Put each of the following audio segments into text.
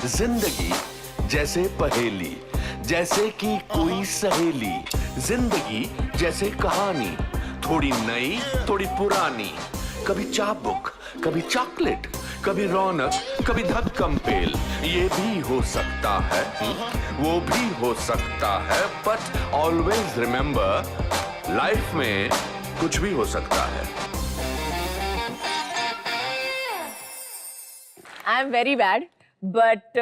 जिंदगी जैसे पहेली, जैसे कि कोई सहेली। जिंदगी जैसे कहानी, थोड़ी नई थोड़ी पुरानी। कभी चाबुक, कभी चॉकलेट, कभी रौनक, कभी धक्कम पेल। ये भी हो सकता है, वो भी हो सकता है, बट ऑलवेज रिमेंबर, लाइफ में कुछ भी हो सकता है। I am very bad, but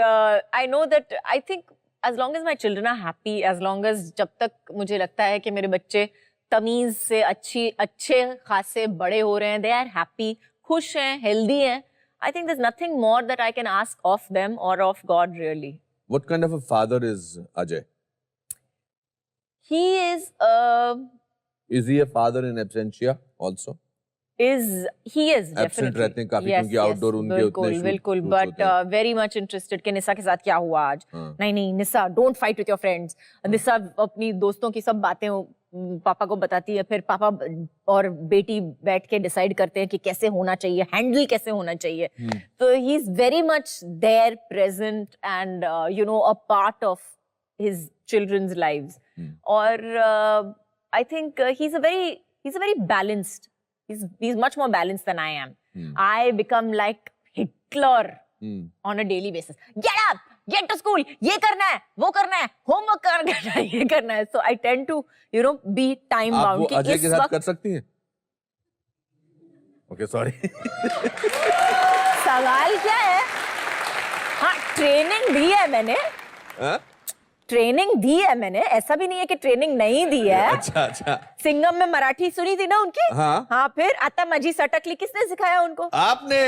I know that I think as long as my children are happy, as long as जब तक मुझे लगता है कि मेरे बच्चे तमीज से अच्छे खासे बड़े हो रहे हैं, they are happy, खुश हैं, healthy हैं, I think there's nothing more that I can ask of them or of God really. What kind of a father is Ajay? He is Is he a father in absentia also? definitely Absent रहते हैं काफी, क्योंकि outdoor उनके उतने shoot बिल्कुल होते but हैं। very much interested कि निशा के साथ क्या हुआ आज। हाँ। नहीं निशा, don't fight with your friends। निशा अपनी दोस्तों की सब बातें पापा को बताती है, फिर पापा और बेटी बैठ के डिसाइड करते हैं कि कैसे होना चाहिए, हैंडल कैसे होना चाहिए। तो he is very much there, present and a part of his children's lives। और I think he's a very balanced. He's much more balanced than I am. I become like Hitler on a daily basis. Get up, get to school. ये करना है, वो करना है, homework करना है, ये करना है. So I tend to, be time bound. आप वो अजय के साथ कर सकती हैं? Okay, sorry. सवाल क्या है? हाँ, ट्रेनिंग दी है मैंने. ट्रेनिंग दी है मैंने, ऐसा भी नहीं है कि ट्रेनिंग नहीं दी है। अच्छा। सिंगम में मराठी सुनी थी ना उनकी? हाँ। फिर आता मजी सटकली किसने सिखाया उनको? आपने।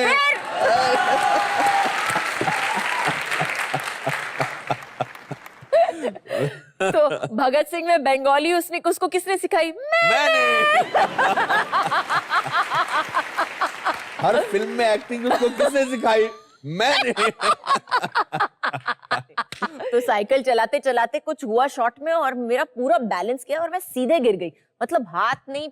तो भगत सिंह में बंगाली उसको किसने सिखाई? मैंने। हर फिल्म में एक्टिंग उसको किसने सिखाई? मैंने। तो साइकिल चलाते चलाते कुछ हुआ शॉट में और मेरा पूरा बैलेंस किया और मैं सीधे गिर गई। मतलब हाथ नहीं,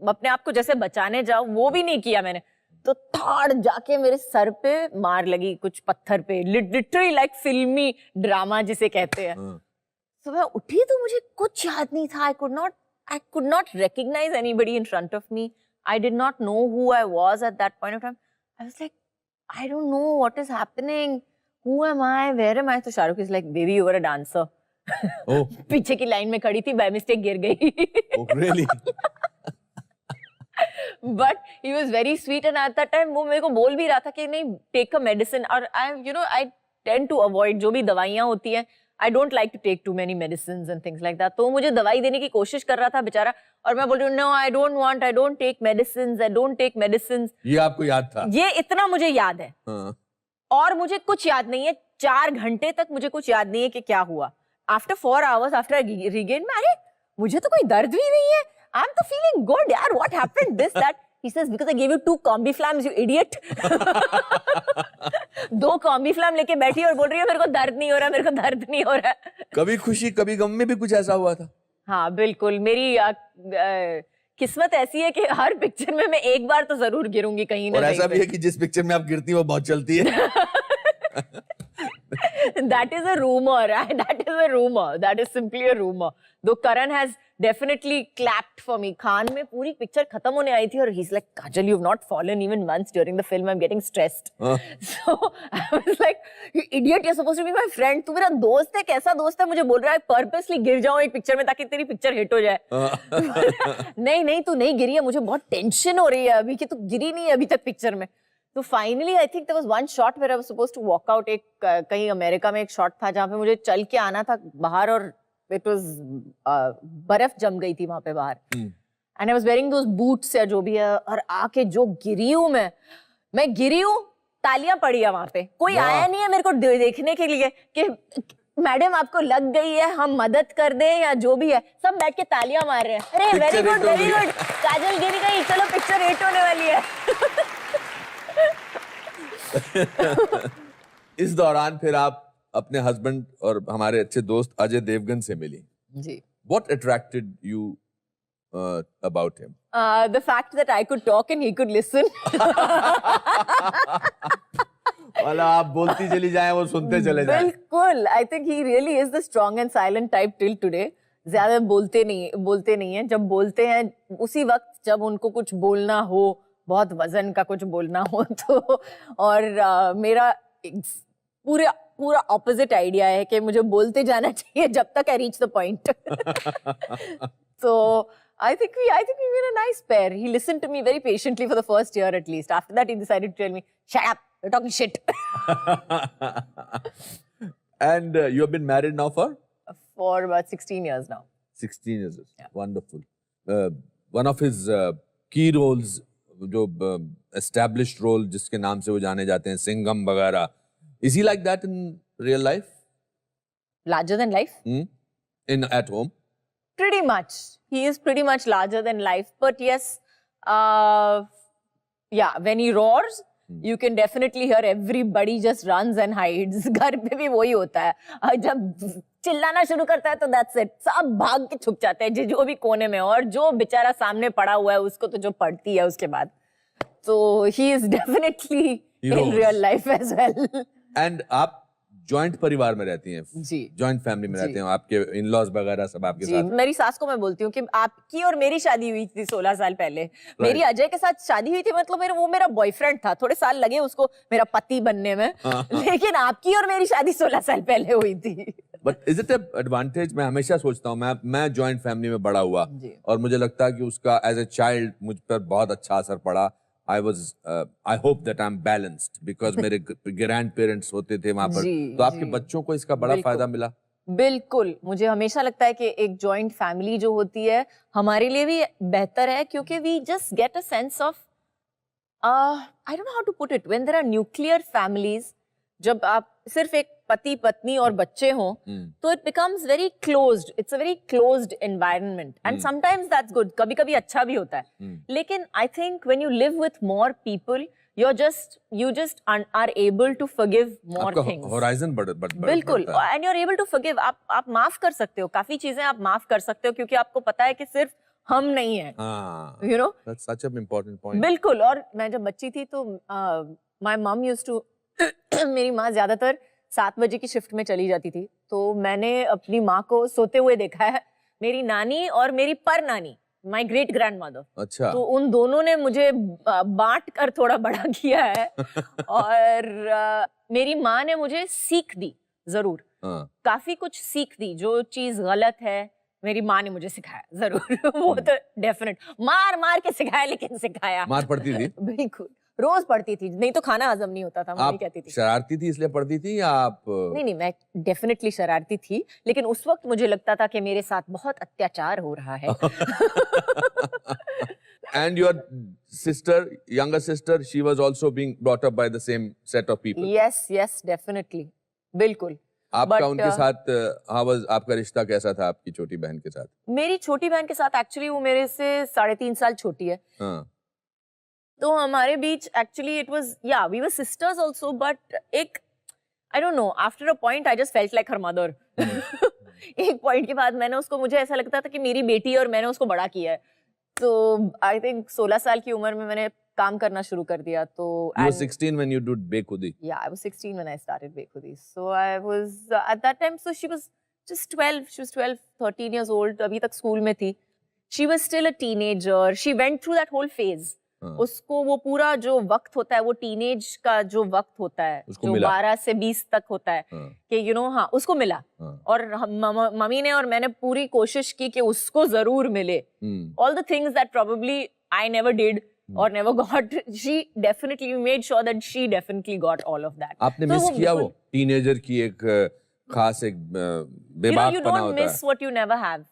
अपने आप को जैसे बचाने जाओ वो भी नहीं किया मैंने, तो थाड़ जाके मेरे सर पे मार लगी कुछ पत्थर पे, लिटरली लाइक फिल्मी ड्रामा जिसे कहते हैं। तो मैं उठी तो मुझे कुछ याद नहीं था। I could not recognize anybody in front of me. I did not know who I was at that point of time. I was like, I don't know what is happening. Who am I? Where am I? तो Shahrukh is like, baby, you were a dancer. Oh. पीछे की line में खड़ी थी, by mistake गिर गई। Oh, really? But he was very sweet and at that time वो मेरे को बोल भी रहा था कि नहीं, take a medicine। और I tend to avoid जो भी दवाइयाँ होती हैं, I don't like to take too many medicines and things like that। तो मुझे दवाई देने की कोशिश कर रहा था बेचारा, और मैं बोल रही हूँ no, I don't take medicines। ये आपको याद था? ये इतना मुझे याद है। और मुझे कुछ याद नहीं है, 4 घंटे तक मुझे कुछ याद नहीं है कि क्या हुआ। After 4 hours, after I regained, अरे मुझे तो कोई दर्द भी नहीं है, I'm तो feeling good यार, what happened, this, that? He says, because I gave you 2 Combiflams, you idiot। 2 Combiflam लेके बैठी और बोल रही है मेरे को दर्द नहीं हो रहा। कभी खुशी कभी गम में भी कुछ ऐसा हुआ था? हाँ बिल्कुल, मेरी किस्मत ऐसी है कि हर पिक्चर में मैं एक बार तो जरूर गिरूंगी कहीं ना कहीं। और ऐसा भी है कि जिस पिक्चर में आप गिरती हो वो बहुत चलती है। That is a rumor. That is simply a rumor. Though Karan has definitely clapped for me. Khan में पूरी पिक्चर खत्म होने आई थी और he's like, Kajal, you've not fallen even once during the film. I'm getting stressed. So I was like, you idiot, you're supposed to be my friend. तू मेरा दोस्त है, कैसा दोस्त है? मुझे बोल रहा है purposely गिर जाऊँ एक पिक्चर में ताकि तेरी पिक्चर हिट हो जाए। नहीं तू नहीं गिरी है, मुझे बहुत टेंशन हो रही है अभी कि तू गिरी नहीं है अभी तक पिक्चर में। तो finally I think there was one shot where I was supposed to walk out. एक कहीं अमेरिका में एक शॉट था जहाँ पे मुझे चल के आना था बाहर और इट वाज बर्फ जम गई थी वहां पे बाहर, and I was wearing those boots या जो भी है, और आके जो गिरी हूँ मैं गिरी हूँ, तालियां पड़ी है वहां पे, कोई आया नहीं है मेरे को देखने के लिए कि मैडम आपको लग गई है, हम मदद कर दें या जो भी है। सब बैठ के तालियां मार रहे हैं, अरे वेरी गुड, काजल गिरी गई, चलो पिक्चर हिट होने वाली है। इस दौरान फिर आप अपने हस्बैंड और हमारे अच्छे दोस्त अजय देवगन से मिली जी। What attracted you about him? The fact that I could talk and he could listen. वाला आप बोलती चली जाए वो सुनते चले जाए। बिल्कुल, I think he really is the strong and silent type till today. ज्यादा बोलते नहीं है। जब बोलते हैं उसी वक्त जब उनको कुछ बोलना हो, बहुत वजन का कुछ बोलना हो तो, और मेरा पूरा ऑपोजिट आइडिया है कि मुझे बोलते जाना चाहिए जब तक I reach the point. So I think we were a nice pair. He listened to me very patiently for the first year at least. After that, he decided to tell me, "Shut up! You're talking shit." And you have been married now for about 16 years now. 16 years. Yeah. Wonderful. One of his key roles, जो established role जिसके नाम से वो जाने जाते हैं, सिंघम वगैरह. Is he like that in real life? Larger than life? At home? Pretty much. He is pretty much larger than life. But yes, yeah, when he roars, you can definitely hear everybody just runs and hides. घर पे भी वही होता है. जब चिल्लाना शुरू करता है तो that's it. सब भाग के छुप जाते हैं जो भी कोने में, और जो बेचारा सामने पड़ा हुआ है उसको तो जो पड़ती है उसके बाद. So he is definitely in real life as well. And आप जॉइंट परिवार में रहती हैं, जी, जॉइंट फैमिली में रहते हैं, आपके इन-लॉज वगैरह सब आपके जी, साथ. मेरी सास को मैं बोलती हूँ कि आपकी और मेरी शादी हुई थी 16 साल पहले. मेरी अजय के साथ शादी हुई थी, मतलब वो मेरा बॉयफ्रेंड था. थोड़े साल लगे उसको मेरा पति बनने में, लेकिन आपकी और मेरी शादी 16 साल पहले हुई थी. But is it advantage? मैं हमेशा सोचता हूँ, मैं जॉइंट फैमिली में बड़ा हुआ और मुझे लगता है कि उसका एज ए चाइल्ड मुझ पर बहुत अच्छा असर पड़ा. I hope that I'm balanced because मेरे ग्रैंड पेरेंट्स होते थे वहां पर, तो आपके बच्चों को इसका बड़ा फायदा मिला. बिल्कुल, मुझे हमेशा लगता है कि एक जॉइंट फैमिली जो होती है हमारे लिए भी बेहतर है, क्योंकि we just get a sense of, I don't know how to put it, when there are nuclear families, जब आप सिर्फ एक पति पत्नी और बच्चे हों तो it becomes very closed. It's a very closed environment and sometimes that's good, कभी कभी अच्छा भी होता है. लेकिन I think when you live with more people you just are able to forgive more things. Horizon बिल्कुल, and you're able to forgive. आप माफ कर सकते हो, काफी चीजें आप माफ कर सकते हो, क्योंकि आपको पता है कि सिर्फ हम नहीं है. You know, that's such an important point. बिल्कुल. और मैं जब बच्ची थी तो my mom used to मेरी माँ ज्यादातर 7 बजे की शिफ्ट में चली जाती थी, तो मैंने अपनी माँ को सोते हुए देखा है. मेरी नानी और मेरी पर नानी, माई ग्रेट ग्रैंड मदर, अच्छा, तो उन दोनों ने मुझे बांट कर थोड़ा बड़ा किया है. और मेरी माँ ने मुझे सीख दी, जरूर काफी कुछ सीख दी. जो चीज गलत है मेरी माँ ने मुझे सिखाया जरूर. वो तो डेफिनेट, मार के सिखाया, लेकिन सिखाया. मार पड़ती थी? बिल्कुल, रोज पढ़ती थी, नहीं तो खाना हजम नहीं होता था. मम्मी कहती थी. शरारती थी इसलिए पढ़ती थी या आप? नहीं, मैं डेफिनेटली शरारती थी, लेकिन उस वक्त मुझे लगता था कि मेरे साथ बहुत अत्याचार हो रहा है. And your sister, younger sister, she was also being brought up by the same set of people. Yes, definitely, बिल्कुल. आपका उनके साथ आपका रिश्ता कैसा था आपकी छोटी बहन के साथ? मेरी छोटी बहन के साथ एक्चुअली वो मेरे से 3.5 साल छोटी है. तो हमारे बीच एक्चुअली इट वाज, या we were sisters also, but एक I don't know, after a point I just felt like her mother. एक पॉइंट के बाद मुझे ऐसा लगता था कि मेरी बेटी और मैंने उसको बड़ा किया है. तो आई थिंक 16 साल की उम्र में मैंने काम करना शुरू कर दिया. तो you were 16 when you did Bekhudi? Yeah, I was 16 when I started Bekhudi. So I was at that time, so she was just 12. She was 12, 13 years old. अभी तक स्कूल में थी. She was still a teenager. She went through that whole phase. उसको वो पूरा जो वक्त होता है, वो टीनेज का जो वक्त होता है, जो 12 से 20 तक होता है, कि यू नो, हाँ, उसको मिला. और मम्मी ने और मैंने पूरी कोशिश की कि उसको जरूर मिले. All the things that probably I never did or never got, she definitely made sure that she definitely got all of that. आपने मिस किया वो टीनेजर की एक खास एक बेबाक you don't miss what you never have.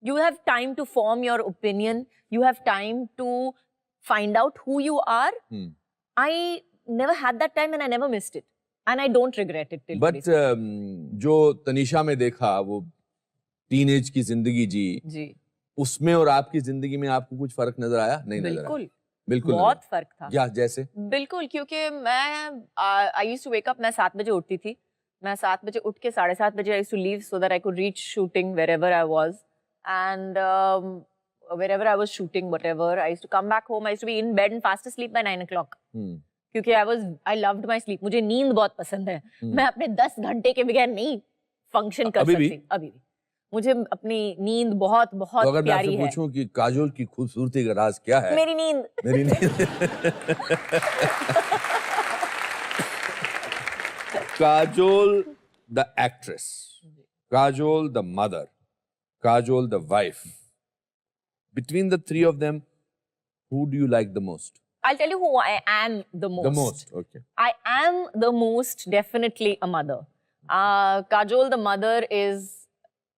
You have time to form your opinion. You have time to find out who you are. I never had that time and I never missed it. And I don't regret it till But जो तनीषा में देखा, वो teenage की जिंदगी जी, उसमें और आपकी जिंदगी में आपको कुछ फर्क नजर आया? नहीं नजर आया? बिल्कुल बहुत फर्क था. क्या, जैसे? बिल्कुल, क्योंकि मैं I used to wake up, मैं 7 बजे उठती थी. मैं 7 बजे उठ के 7:30 बजे I used to leave so that I could reach shooting wherever I was, and wherever I was shooting, whatever, I used to come back home. I used to be in bed and fast asleep by 9 o'clock. क्योंकि I loved my sleep. मुझे नींद बहुत पसंद है. मैं अपने 10 घंटे के बगैर नहीं फंक्शन कर सकती. अभी भी. मुझे अपनी नींद बहुत बहुत तो अगर मैं प्यारी आपसे है. पूछूं कि काजोल की खूबसूरती का राज क्या है? मेरी नींद. मेरी नींद. Kajol, the actress, Kajol, the mother, Kajol, the wife. Between the three of them, who do you like the most? I'll tell you who I am the most. The most, okay. I am the most definitely a mother. Kajol, the mother, is,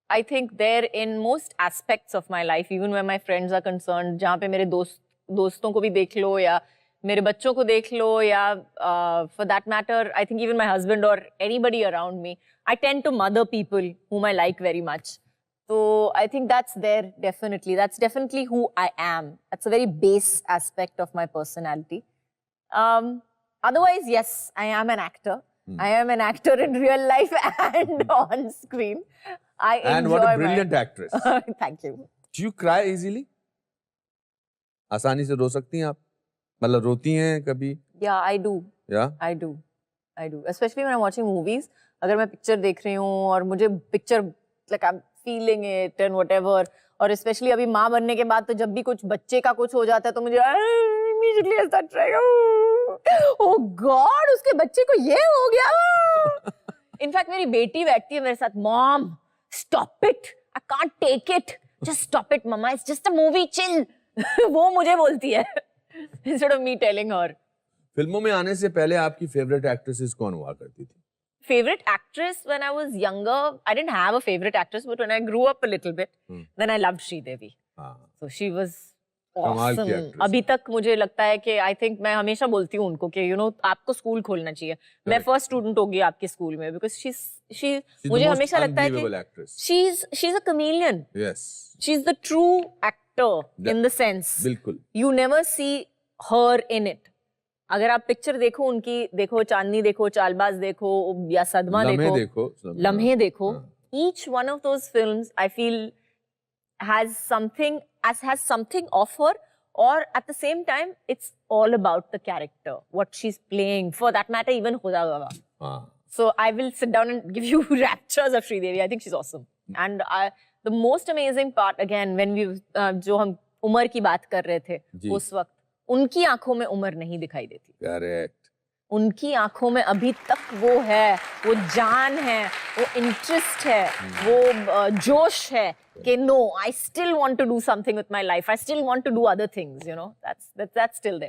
I think, there in most aspects of my life, even where my friends are concerned. जहाँ पे मेरे दोस्तों को भी देख लो या मेरे बच्चों को देख लो या for that matter, I think even my husband or anybody around me, I tend to mother people whom I like very much. So I think that's there definitely. That's definitely who I am. That's a very base aspect of my personality. Otherwise, yes, I am an actor. I am an actor in real life and on screen. And what a brilliant actress. Thank you. Do you cry easily? आसानी से रो सकती हैं आप? मतलब रोती हैं कभी? Yeah, I do. Yeah? I do. Especially when I'm watching movies. अगर मैं पिक्चर देख रही हूँ और मुझे picture like I'm feeling it and whatever, और especially अभी माँ बनने के बाद तो जब भी कुछ बच्चे का कुछ हो जाता है तो मुझे immediately I start crying. Oh God, उसके बच्चे को ये हो गया. इनफैक्ट मेरी बेटी बैठती है मेरे साथ, mom stop it, I can't take it, just stop it mamma, it's just a movie, chill. वो मुझे बोलती है instead of me telling her. फिल्मों में आने से पहले आपकी फेवरेट एक्ट्रेसेस कौन हुआ करती थी? Favorite actress when I was younger, I didn't have a favorite actress, but when I grew up a little bit, then I loved Sridevi. So she was awesome. अभी तक मुझे लगता है कि I think मैं हमेशा बोलती हूँ उनको कि you know आपको स्कूल खोलना चाहिए. मैं फर्स्ट स्टूडेंट होगी आपके स्कूल में because she मुझे हमेशा लगता है कि she's a chameleon. Yes. She's the true actor in the sense. बिल्कुल. You never see her in it. अगर आप पिक्चर देखो उनकी, देखो चांदनी देखो, चालबाज देखो या सदमा देखो, लम्हे देखो, each one of those films I feel has something of her, or at the same time it's all about the character, what she's playing, for that matter even Khuda Gawah. So I will sit down and give you raptures of Sridevi. I think she's awesome. And the most amazing part, again, when we जो हम उम्र की बात कर रहे थे उस वक्त, उनकी आंखों में उम्र नहीं दिखाई देती. करेक्ट. उनकी आंखों में अभी तक वो है, वो जान है, वो इंटरेस्ट है, वो जोश है कि no, I still want to do something with my life. I still want to do other things, you know. That's still there.